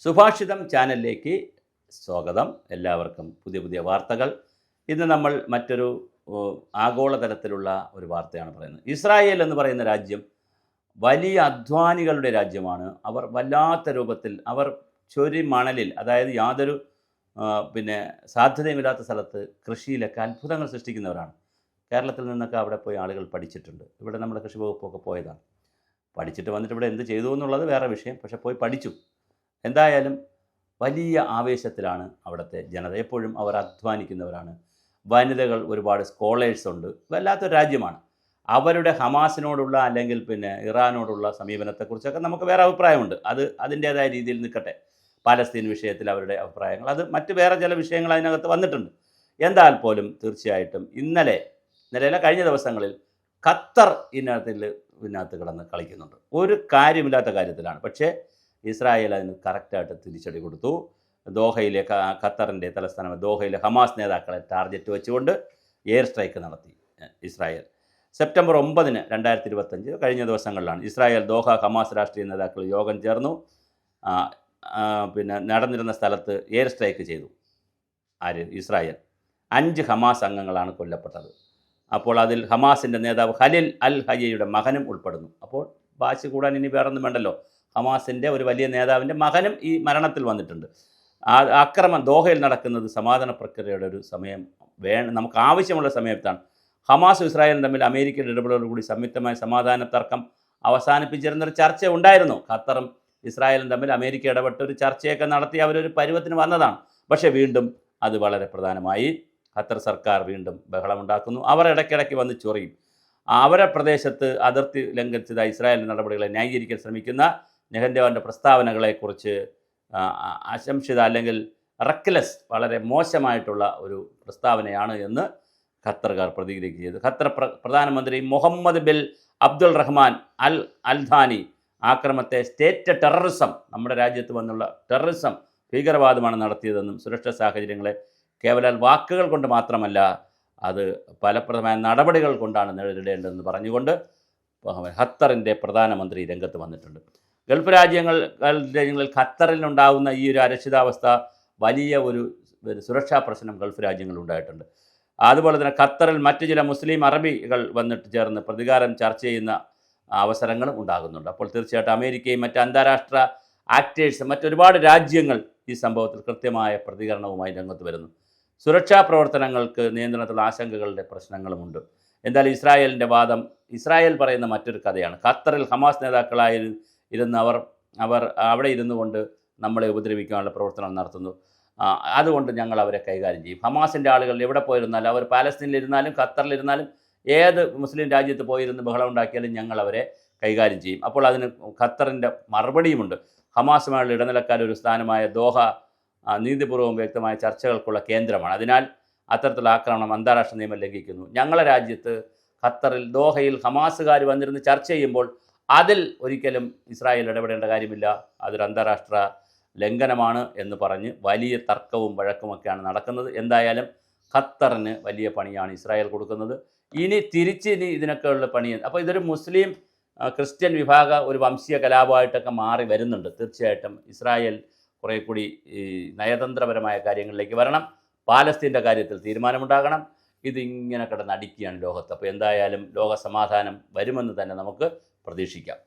സുഭാഷിതം ചാനലിലേക്ക് സ്വാഗതം. എല്ലാവർക്കും പുതിയ പുതിയ വാർത്തകൾ. ഇന്ന് നമ്മൾ മറ്റൊരു ആഗോളതലത്തിലുള്ള ഒരു വാർത്തയാണ് പറയുന്നത്. ഇസ്രായേൽ എന്ന് പറയുന്ന രാജ്യം വലിയ അധ്വാനികളുടെ രാജ്യമാണ്. അവർ വല്ലാത്ത രൂപത്തിൽ മണലിൽ, അതായത് യാതൊരു സാധ്യതയുമില്ലാത്ത സ്ഥലത്ത് കൃഷിയിലൊക്കെ അത്ഭുതങ്ങൾ സൃഷ്ടിക്കുന്നവരാണ്. കേരളത്തിൽ നിന്നൊക്കെ അവിടെ പോയി ആളുകൾ പഠിച്ചിട്ടുണ്ട്. ഇവിടെ നമ്മുടെ കൃഷി വകുപ്പൊക്കെ പോയതാണ്. പഠിച്ചിട്ട് വന്നിട്ട് ഇവിടെ എന്ത് ചെയ്തു എന്നുള്ളത് വേറെ വിഷയം. പക്ഷേ പോയി പഠിച്ചു. എന്തായാലും വലിയ ആവേശത്തിലാണ് അവിടുത്തെ ജനത. എപ്പോഴും അവർ അധ്വാനിക്കുന്നവരാണ്. വനിതകൾ, ഒരുപാട് സ്കോളേഴ്സ് ഉണ്ട്. വല്ലാത്തൊരു രാജ്യമാണ്. അവരുടെ ഹമാസിനോടുള്ള അല്ലെങ്കിൽ ഇറാനോടുള്ള സമീപനത്തെക്കുറിച്ചൊക്കെ നമുക്ക് വേറെ അഭിപ്രായമുണ്ട്. അത് അതിൻ്റേതായ രീതിയിൽ നിൽക്കട്ടെ. പാലസ്തീൻ വിഷയത്തിൽ അവരുടെ അഭിപ്രായങ്ങൾ, അത് മറ്റ് വേറെ ചില വിഷയങ്ങൾ അതിനകത്ത് വന്നിട്ടുണ്ട്. എന്നാൽ പോലും തീർച്ചയായിട്ടും ഇന്നലെ കഴിഞ്ഞ ദിവസങ്ങളിൽ ഖത്തർ ഇതിനകത്ത് കിടന്ന് കളിക്കുന്നുണ്ട്. ഒരു കാര്യമില്ലാത്ത കാര്യത്തിലാണ്. പക്ഷേ ഇസ്രായേൽ അതിന് കറക്റ്റായിട്ട് തിരിച്ചടി കൊടുത്തു. ദോഹയിലെ ഖത്തറിൻ്റെ തലസ്ഥാനം ദോഹയിലെ ഹമാസ് നേതാക്കളെ ടാർഗറ്റ് വെച്ചുകൊണ്ട് എയർ സ്ട്രൈക്ക് നടത്തി ഇസ്രായേൽ. സെപ്റ്റംബർ 9, 2025 കഴിഞ്ഞ ദിവസങ്ങളിലാണ് ഇസ്രായേൽ ദോഹ ഹമാസ് രാഷ്ട്രീയ നേതാക്കൾ യോഗം ചേർന്നു. നടന്നിരുന്ന സ്ഥലത്ത് എയർ സ്ട്രൈക്ക് ചെയ്തു. ഇസ്രായേൽ 5 ഹമാസ് അംഗങ്ങളാണ് കൊല്ലപ്പെട്ടത്. അപ്പോൾ അതിൽ ഹമാസിൻ്റെ നേതാവ് ഖലീൽ അൽ ഹയ്യയുടെ മകനും ഉൾപ്പെടുന്നു. അപ്പോൾ വാശി കൂടാൻ ഇനി വേറൊന്നും വേണ്ടല്ലോ. ഹമാസിൻ്റെ ഒരു വലിയ നേതാവിൻ്റെ മകനും ഈ മരണത്തിൽ വന്നിട്ടുണ്ട്. ആക്രമണം ദോഹയിൽ നടക്കുന്നത് സമാധാന പ്രക്രിയയുടെ ഒരു സമയം നമുക്ക് ആവശ്യമുള്ള സമയത്താണ്. ഹമാസും ഇസ്രായേലും തമ്മിൽ അമേരിക്കയുടെ ഇടപെടലോടുകൂടി സംയുക്തമായ സമാധാന തർക്കം അവസാനിപ്പിച്ചിരുന്നൊരു ചർച്ച ഉണ്ടായിരുന്നു. ഖത്തറും ഇസ്രായേലും തമ്മിൽ അമേരിക്ക ഇടപെട്ട് ഒരു ചർച്ചയൊക്കെ നടത്തി അവരൊരു പരുവത്തിന് വന്നതാണ്. പക്ഷേ വീണ്ടും അത് വളരെ പ്രധാനമായി. ഖത്തർ സർക്കാർ വീണ്ടും ബഹളമുണ്ടാക്കുന്നു. അവർ ഇടയ്ക്കിടയ്ക്ക് വന്ന് ചൊറിയും. അവരുടെ പ്രദേശത്ത് അതിർത്തി ലംഘിച്ചത ഇസ്രായേൽ നടപടികളെ ന്യായീകരിക്കാൻ ശ്രമിക്കുന്ന നെഹന്യാഹുവിൻ്റെ പ്രസ്താവനകളെക്കുറിച്ച് അശംസിത അല്ലെങ്കിൽ റെക്ലെസ്, വളരെ മോശമായിട്ടുള്ള ഒരു പ്രസ്താവനയാണ് എന്ന് ഖത്തർകാർ പ്രതികരിക്കുക ചെയ്തു. ഖത്തർ പ്രധാനമന്ത്രി മുഹമ്മദ് ബിൻ അബ്ദുൾ റഹ്മാൻ അൽ ഥാനി ആക്രമണത്തെ സ്റ്റേറ്റ് ടെററിസം, നമ്മുടെ രാജ്യത്ത് വന്നുള്ള ടെററിസം, ഭീകരവാദമാണ് നടത്തിയതെന്നും സുരക്ഷാ സാഹചര്യങ്ങളെ കേവലം വാക്കുകൾ കൊണ്ട് മാത്രമല്ല അത് ഫലപ്രദമായ നടപടികൾ കൊണ്ടാണ് നേരിടേണ്ടതെന്ന് പറഞ്ഞുകൊണ്ട് ഖത്തറിൻ്റെ പ്രധാനമന്ത്രി രംഗത്ത് വന്നിട്ടുണ്ട്. ഗൾഫ് രാജ്യങ്ങളിൽ ഖത്തറിലുണ്ടാകുന്ന ഈ ഒരു അരക്ഷിതാവസ്ഥ വലിയ ഒരു സുരക്ഷാ പ്രശ്നം ഗൾഫ് രാജ്യങ്ങളുണ്ടായിട്ടുണ്ട്. അതുപോലെ തന്നെ ഖത്തറിൽ മറ്റു ചില മുസ്ലിം അറബികൾ വന്നിട്ട് ചേർന്ന് പ്രതികാരം ചർച്ച ചെയ്യുന്ന അവസരങ്ങളും ഉണ്ടാകുന്നുണ്ട്. അപ്പോൾ തീർച്ചയായിട്ടും അമേരിക്കയും മറ്റ് അന്താരാഷ്ട്ര ആക്ടേഴ്സ്, മറ്റൊരുപാട് രാജ്യങ്ങൾ ഈ സംഭവത്തിൽ കൃത്യമായ പ്രതികരണവുമായി രംഗത്ത് വരുന്നു. സുരക്ഷാ പ്രവർത്തനങ്ങൾക്ക് നിയന്ത്രണത്തിലുള്ള ആശങ്കകളുടെ പ്രശ്നങ്ങളുമുണ്ട്. എന്തായാലും ഇസ്രായേലിൻ്റെ വാദം, ഇസ്രായേൽ പറയുന്ന മറ്റൊരു കഥയാണ്. ഖത്തറിൽ ഹമാസ് നേതാക്കളായിരുന്ന അവർ അവിടെ ഇരുന്നു കൊണ്ട് നമ്മളെ ഉപദ്രവിക്കാനുള്ള പ്രവർത്തനം നടത്തുന്നു. അതുകൊണ്ട് ഞങ്ങൾ അവരെ കൈകാര്യം ചെയ്യും. ഹമാസിൻ്റെ ആളുകൾ എവിടെ പോയിരുന്നാലും, അവർ പാലസ്തീനിലിരുന്നാലും ഖത്തറിലിരുന്നാലും ഏത് മുസ്ലിം രാജ്യത്ത് പോയിരുന്ന് ബഹളം ഉണ്ടാക്കിയാലും ഞങ്ങൾ അവരെ കൈകാര്യം ചെയ്യും. അപ്പോൾ അതിന് ഖത്തറിൻ്റെ മറുപടിയുമുണ്ട്. ഹമാസുമായുള്ള ഇടനിലക്കാരുടെ ഒരു സ്ഥാനമായ ദോഹ നീതിപൂർവ്വം വ്യക്തമായ ചർച്ചകൾക്കുള്ള കേന്ദ്രമാണ്. അതിനാൽ അത്തരത്തിലുള്ള ആക്രമണം അന്താരാഷ്ട്ര നിയമം ലംഘിക്കുന്നു. ഞങ്ങളുടെ രാജ്യത്ത് ഖത്തറിൽ ദോഹയിൽ ഹമാസുകാർ വന്നിരുന്ന് ചർച്ച ചെയ്യുമ്പോൾ അതിൽ ഒരിക്കലും ഇസ്രായേൽ ഇടപെടേണ്ട കാര്യമില്ല, അതൊരു അന്താരാഷ്ട്ര ലംഘനമാണ് എന്ന് പറഞ്ഞ് വലിയ തർക്കവും വഴക്കുമൊക്കെയാണ് നടക്കുന്നത്. എന്തായാലും ഖത്തറിന് വലിയ പണിയാണ് ഇസ്രായേൽ കൊടുക്കുന്നത്. ഇനി ഇതിനൊക്കെയുള്ള പണി. അപ്പോൾ ഇതൊരു മുസ്ലിം ക്രിസ്ത്യൻ വിഭാഗ ഒരു വംശീയ കലാപമായിട്ടൊക്കെ മാറി വരുന്നുണ്ട്. തീർച്ചയായിട്ടും ഇസ്രായേൽ കുറേ കൂടി ഈ നയതന്ത്രപരമായ കാര്യങ്ങളിലേക്ക് വരണം. പാലസ്തീൻ്റെ കാര്യത്തിൽ തീരുമാനമുണ്ടാകണം. ഇതിങ്ങനെ കിടന്ന് അടിക്കുകയാണ് ലോകത്ത്. അപ്പോൾ എന്തായാലും ലോക സമാധാനം വരുമെന്ന് തന്നെ നമുക്ക് പ്രതീക്ഷിക്കാം.